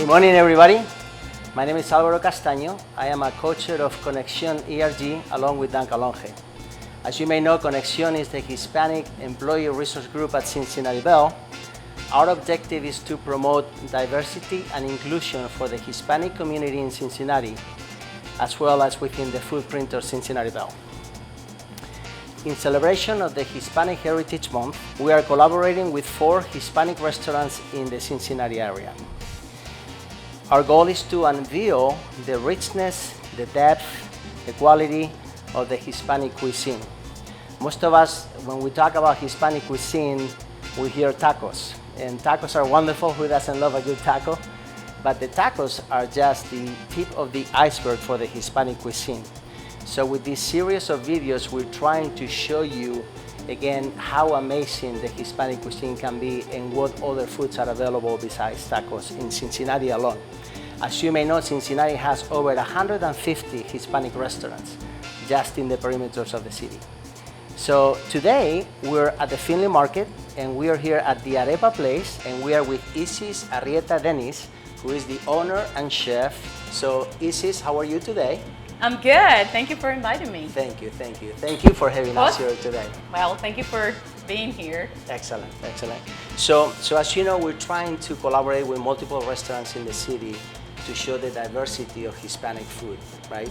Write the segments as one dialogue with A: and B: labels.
A: morning, everybody. My name is Alvaro. I am a co-chair of Conexión ERG along with Dan Calonge. As you may know, Conexión is the Hispanic employee resource group at Cincinnati Bell. Our objective is to promote diversity and inclusion for the Hispanic community in Cincinnati, as well as within the footprint of Cincinnati Bell. In celebration of the Hispanic Heritage Month, we are collaborating with 4 Hispanic restaurants in the Cincinnati area. Our goal is to unveil the richness, the depth, the quality of the Hispanic cuisine. Most of us, when we talk about Hispanic cuisine, we hear tacos. And tacos are wonderful. Who doesn't love a good taco? But the tacos are just the tip of the iceberg for the Hispanic cuisine. So with this series of videos, we're trying to show you again how amazing the Hispanic cuisine can be and what other foods are available besides tacos in Cincinnati alone. As you may know, Cincinnati has over 150 Hispanic restaurants just in the perimeters of the city. So today we're at the Findlay Market and we are here at the Arepa Place and we are with Isis Arrieta-Dennis, who is the owner and chef. So Isis, how are you today?
B: I'm good. Thank you for inviting me.
A: Thank you, thank you. Thank you for having us here today.
B: Well, thank you for being here.
A: Excellent, excellent. So as you know, we're trying to collaborate with multiple restaurants in the city to show the diversity of Hispanic food, right?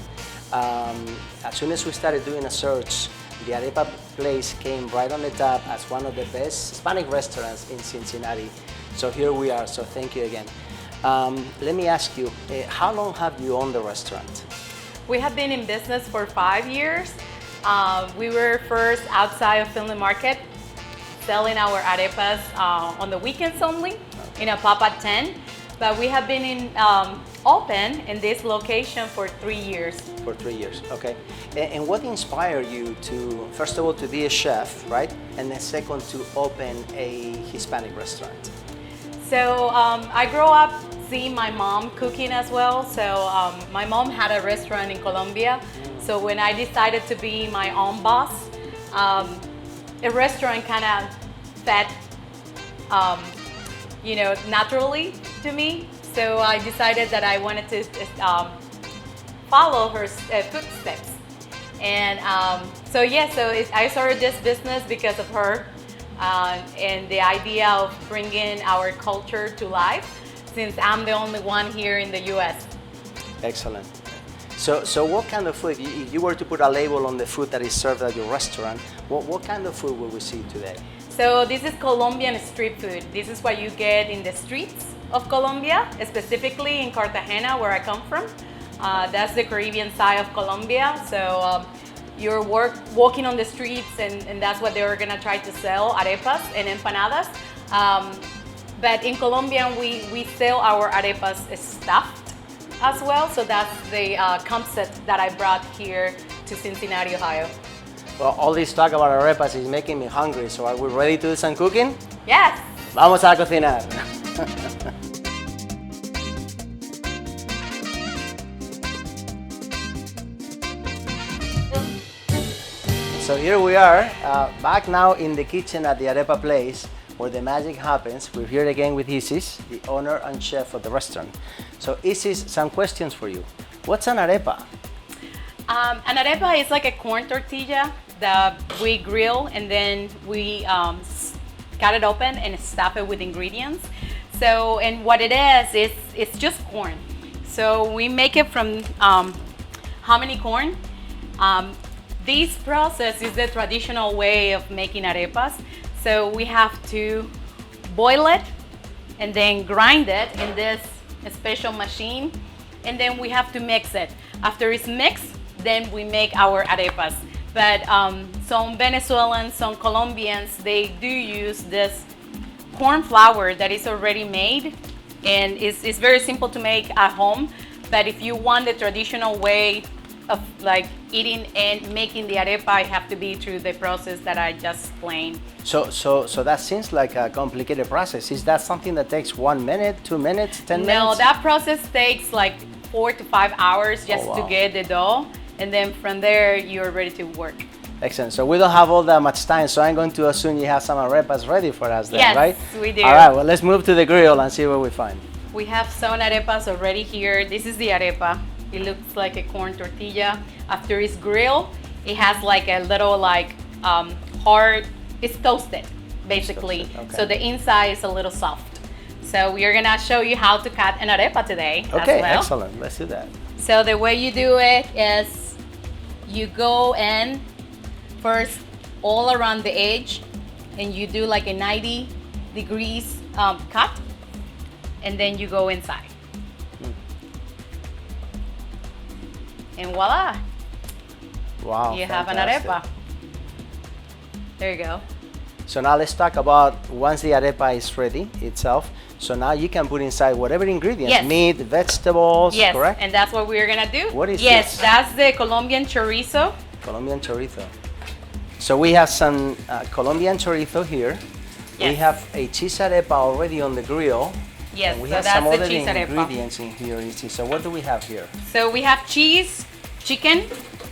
A: As soon as we started doing a search, the Arepa Place came right on the top as one of the best Hispanic restaurants in Cincinnati. So here we are, so thank you again. Let me ask you, how long have you owned the restaurant?
B: We have been in business for 5 years. We were first outside of Findlay Market, selling our arepas on the weekends only, in a pop-up tent. But we have been open in this location for 3 years.
A: For 3 years, okay. And what inspired you to, first of all, to be a chef, right? And then second, to open a Hispanic restaurant?
B: So I grew up seeing my mom cooking as well. So my mom had a restaurant in Colombia. So when I decided to be my own boss, a restaurant kind of fed, naturally to me. So I decided that I wanted to follow her footsteps. And so I started this business because of her. And the idea of bringing our culture to life, since I'm the only one here in the U.S.
A: Excellent. So what kind of food, if you were to put a label on the food that is served at your restaurant, what kind of food will we see today?
B: So this is Colombian street food. This is what you get in the streets of Colombia, specifically in Cartagena, where I come from. That's the Caribbean side of Colombia. So you're walking on the streets and that's what they're gonna try to sell, arepas and empanadas. But in Colombia, we sell our arepas stuffed as well. So that's the concept that I brought here to Cincinnati, Ohio.
A: Well, all this talk about arepas is making me hungry. So are we ready to do some cooking?
B: Yes.
A: Vamos a cocinar. So here we are, back now in the kitchen at the Arepa Place, where the magic happens. We're here again with Isis, the owner and chef of the restaurant. So Isis, some questions for you. What's an arepa?
B: An arepa is like a corn tortilla that we grill and then we cut it open and stuff it with ingredients. So, and what it is, it's just corn. So we make it from hominy corn. This process is the traditional way of making arepas. So we have to boil it and then grind it in this special machine. And then we have to mix it. After it's mixed, then we make our arepas. But some Venezuelans, some Colombians, they do use this corn flour that is already made. And it's very simple to make at home. But if you want the traditional way of like eating and making the arepa, it have to be through the process that I just explained.
A: So that seems like a complicated process. Is that something that takes 1 minute, 2 minutes, 10 minutes?
B: No, that process takes like 4 to 5 hours just to get the dough. And then from there, you're ready to work.
A: Excellent. So we don't have all that much time, so I'm going to assume you have some arepas ready for us then,
B: yes,
A: right?
B: Yes, we do.
A: All right, well, let's move to the grill and see what we find.
B: We have some arepas already here. This is the arepa. It looks like a corn tortilla. After it's grilled, it has like a little like hard, it's toasted basically.
A: It's toasted, okay.
B: So the inside is a little soft. So we are gonna show you how to cut an arepa today
A: Okay,
B: as well.
A: excellent. Let's do that.
B: So the way you do it is you go in first all around the edge and you do like a 90 degrees cut, and then you go inside. And voila,
A: Wow.
B: you have an
A: fantastic.
B: arepa. There you go.
A: So now let's talk about once the arepa is ready itself. So now you can put inside whatever ingredients,
B: Yes.
A: meat, vegetables,
B: Yes,
A: correct?
B: and that's what we're gonna do.
A: What is
B: yes,
A: this?
B: that's the Colombian chorizo.
A: Colombian chorizo. So we have some Colombian chorizo here. We
B: Yes.
A: have a cheese arepa already on the grill.
B: Yes,
A: And we
B: so
A: have
B: that's
A: some
B: the
A: other
B: cheese arepa.
A: ingredients in here. Isis. So what do we have here?
B: So we have cheese, chicken,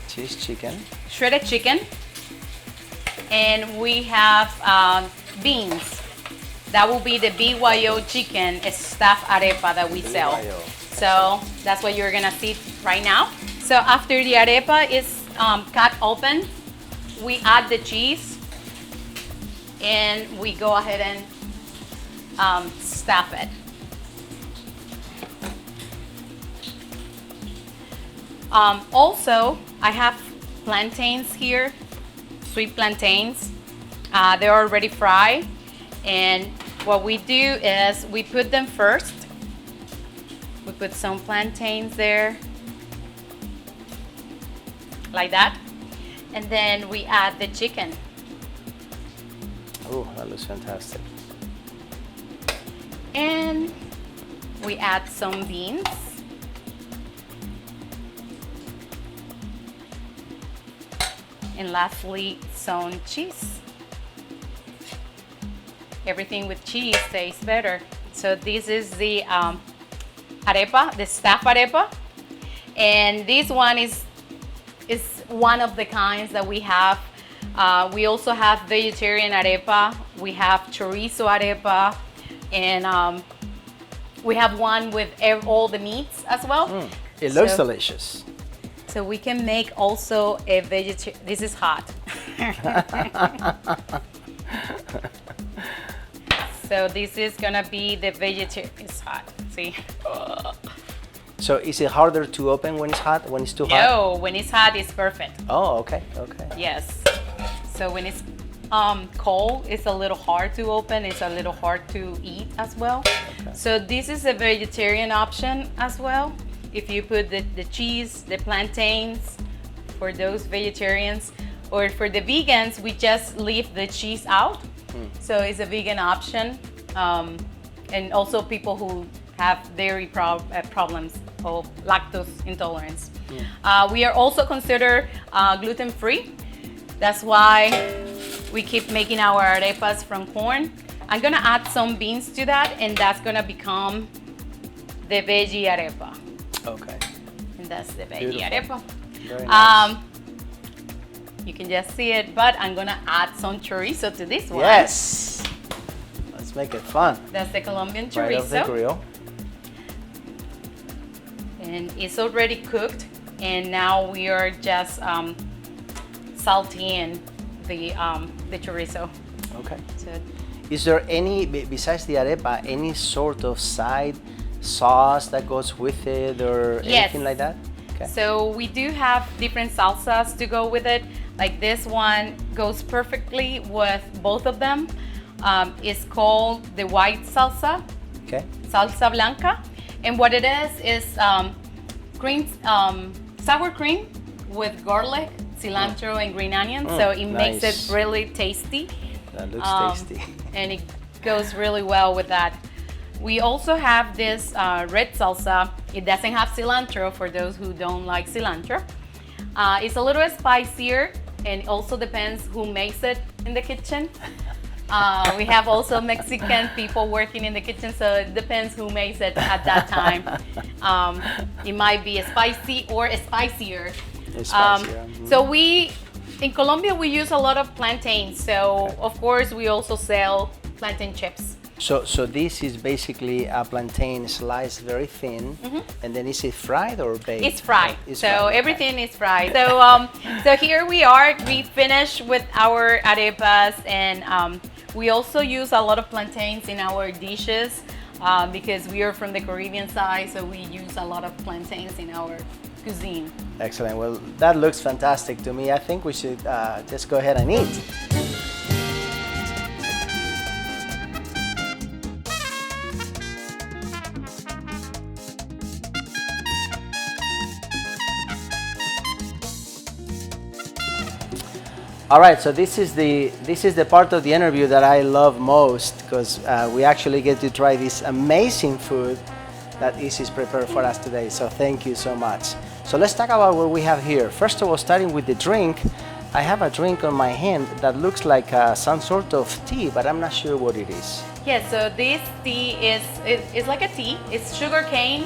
A: Cheese, chicken.
B: shredded chicken, and we have beans. That will be the BYO chicken stuffed arepa that we sell.
A: BYO.
B: So that's what you're gonna see right now. So after the arepa is cut open, we add the cheese and we go ahead and stuff it. Also, I have plantains here, sweet plantains. They're already fried, and what we do is we put them first. We put some plantains there, like that, and then we add the chicken.
A: Oh, that looks fantastic.
B: And we add some beans. And lastly, some cheese. Everything with cheese tastes better. So this is the arepa, the stuffed arepa. And this one is one of the kinds that we have. We also have vegetarian arepa. We have chorizo arepa. And we have one with all the meats as well.
A: It looks
B: So-
A: delicious.
B: So we can make also a vegetarian. This is hot. So this is gonna be the vegetarian. It's hot. See?
A: So is it harder to open when it's hot, when it's too hot?
B: No, when it's hot, it's perfect.
A: Oh, okay, okay.
B: Yes. So when it's cold, it's a little hard to open. It's a little hard to eat as well.
A: Okay.
B: So this is a vegetarian option as well. If you put the cheese, the plantains for those vegetarians, or for the vegans, we just leave the cheese out. So it's a vegan option. And also people who have dairy problems or lactose intolerance. We are also considered gluten-free. That's why we keep making our arepas from corn. I'm gonna add some beans to that, and that's gonna become the veggie arepa.
A: Okay.
B: And that's the veggie
A: Beautiful.
B: arepa.
A: Very nice.
B: You can just see it, but I'm gonna add some chorizo to this one.
A: Yes. Let's make it fun.
B: That's the Colombian
A: Right off the
B: chorizo.
A: grill.
B: And it's already cooked, and now we are just salting the chorizo.
A: Okay.
B: So
A: Is there any, besides the arepa, any sort of side sauce that goes with it or
B: Yes.
A: anything like that? Okay.
B: So we do have different salsas to go with it. Like this one goes perfectly with both of them. It's called the white salsa,
A: Okay.
B: salsa blanca. And what it is cream, sour cream with garlic, cilantro, and green onions. So it makes
A: nice.
B: it really tasty.
A: That looks tasty.
B: And it goes really well with that. We also have this red salsa. It doesn't have cilantro for those who don't like cilantro. It's a little spicier, and it also depends who makes it in the kitchen. We have also Mexican people working in the kitchen, so it depends who makes it at that time. It might be spicy or spicier.
A: It's spicier.
B: So in Colombia, we use a lot of plantains. So of course, we also sell plantain chips.
A: So this is basically a plantain sliced very thin, and then is it fried or baked?
B: It's fried.
A: It's
B: so
A: fried, okay.
B: everything is fried. So here we are. We finished with our arepas, and we also use a lot of plantains in our dishes because we are from the Caribbean side. So we use a lot of plantains in our cuisine.
A: Excellent. Well, that looks fantastic to me. I think we should just go ahead and eat. All right, so this is the part of the interview that I love most because we actually get to try this amazing food that Isis prepared for us today. So thank you so much. So let's talk about what we have here. First of all, starting with the drink, I have a drink on my hand that looks like some sort of tea, but I'm not sure what it is.
B: Yeah, so this tea is like a tea. It's sugar cane.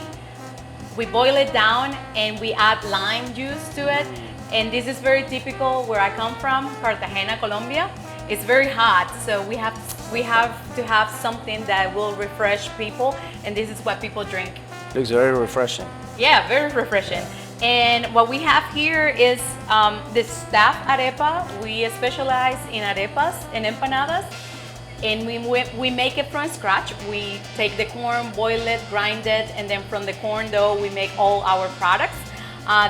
B: We boil it down and we add lime juice to it. And this is very typical where I come from, Cartagena, Colombia. It's very hot, so we have to have something that will refresh people, and this is what people drink.
A: Looks very refreshing.
B: Yeah, very refreshing. And what we have here is the staff arepa. We specialize in arepas and empanadas, and we make it from scratch. We take the corn, boil it, grind it, and then from the corn dough we make all our products.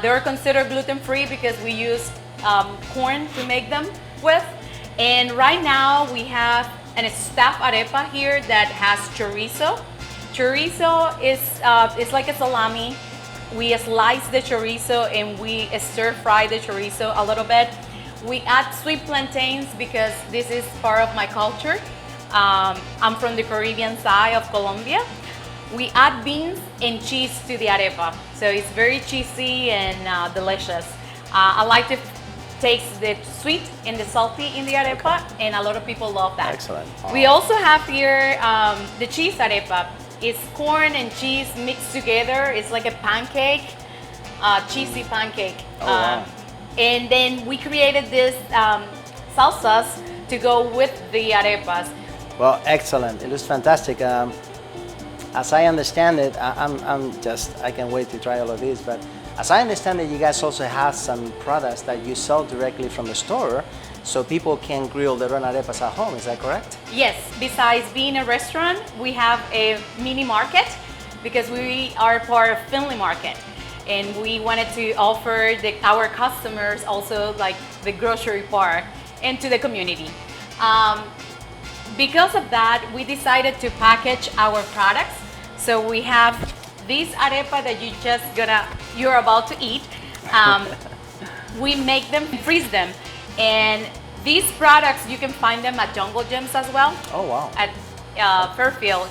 B: They're considered gluten-free because we use corn to make them with. And right now we have a staff arepa here that has chorizo. Chorizo is like a salami. We slice the chorizo and we stir fry the chorizo a little bit. We add sweet plantains because this is part of my culture. I'm from the Caribbean side of Colombia. We add beans and cheese to the arepa, so it's very cheesy and delicious. I like to taste the sweet and the salty in the arepa, and a lot of people love that.
A: Excellent.
B: We also have here the cheese arepa. It's corn and cheese mixed together. It's like a pancake, cheesy pancake.
A: Wow.
B: And then we created this salsas to go with the arepas.
A: Well, excellent. It looks fantastic. As I understand it, I can't wait to try all of this, but as I understand it, you guys also have some products that you sell directly from the store, so people can grill their own arepas at home, is that correct?
B: Yes, besides being a restaurant, we have a mini market because we are part of Findlay Market, and we wanted to offer our customers also like the grocery part and to the community. Because of that, we decided to package our products. So we have this arepa that you're about to eat. We make them, freeze them, and these products you can find them at Jungle Gems as well.
A: Oh wow!
B: At Fairfield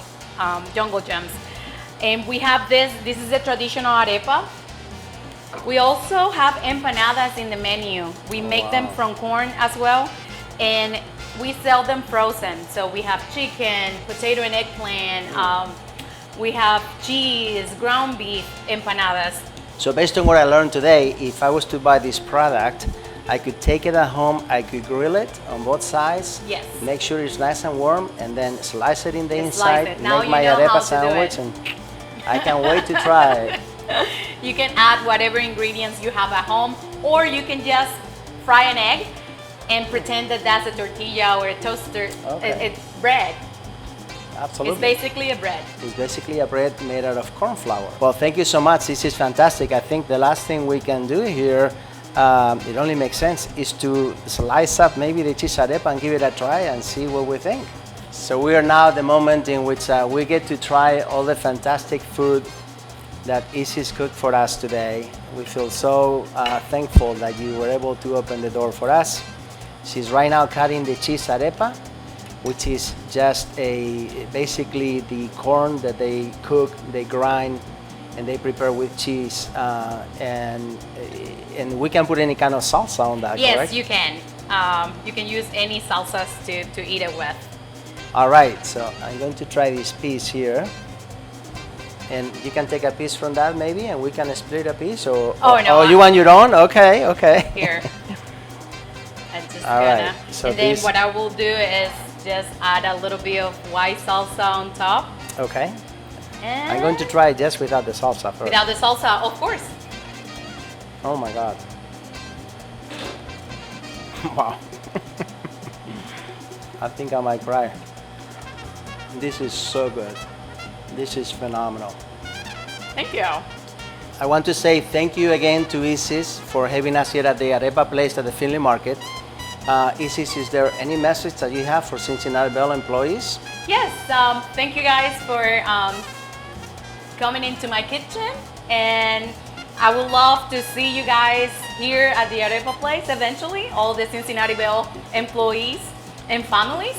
B: Jungle Gems, and we have this. This is a traditional arepa. We also have empanadas in the menu. We make them from corn as well, and we sell them frozen. So we have chicken, potato and eggplant. We have cheese, ground beef, empanadas.
A: So based on what I learned today, if I was to buy this product, I could take it at home, I could grill it on both sides,
B: Yes.
A: make sure it's nice and warm, and then slice it in the inside,
B: it. Now
A: make
B: you
A: my
B: know
A: arepa
B: how to do
A: sandwich,
B: it.
A: and I can't wait to try it.
B: You can add whatever ingredients you have at home, or you can just fry an egg and pretend that that's a tortilla or a toaster.
A: Okay.
B: It's bread.
A: Absolutely.
B: It's basically a bread.
A: It's basically a bread made out of corn flour. Well, thank you so much. This is fantastic. I think the last thing we can do here, it only makes sense, is to slice up maybe the cheese arepa and give it a try and see what we think. So we are now at the moment in which we get to try all the fantastic food that Isis cooked for us today. We feel so thankful that you were able to open the door for us. She's right now cutting the cheese arepa, which is just basically the corn that they cook, they grind, and they prepare with cheese, and we can put any kind of salsa on that,
B: Yes,
A: correct?
B: you can. You can use any salsas to eat it with.
A: All right, so I'm going to try this piece here. And you can take a piece from that maybe, and we can split a piece, or
B: Oh, no,
A: you want your own? Okay.
B: Here. I'm just
A: All
B: gonna.
A: right, so
B: and then
A: this-
B: what I will do is just add a little bit of white salsa on top.
A: Okay.
B: And
A: I'm going to try just without the salsa first.
B: without the salsa, of course.
A: Oh my God. Wow. I think I might cry. This is so good. This is phenomenal.
B: Thank you.
A: I want to say thank you again to Isis for having us here at the Arepa Place at the Findlay Market. Isis, is there any message that you have for Cincinnati Bell employees?
B: Yes, thank you guys for coming into my kitchen, and I would love to see you guys here at the Arepa Place eventually, all the Cincinnati Bell employees and families.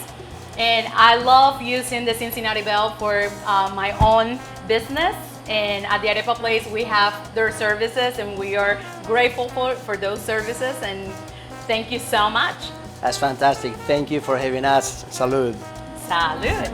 B: And I love using the Cincinnati Bell for my own business. And at the Arepa Place, we have their services, and we are grateful for those services. And thank you so much.
A: That's fantastic. Thank you for having us. Salud.
B: Salud.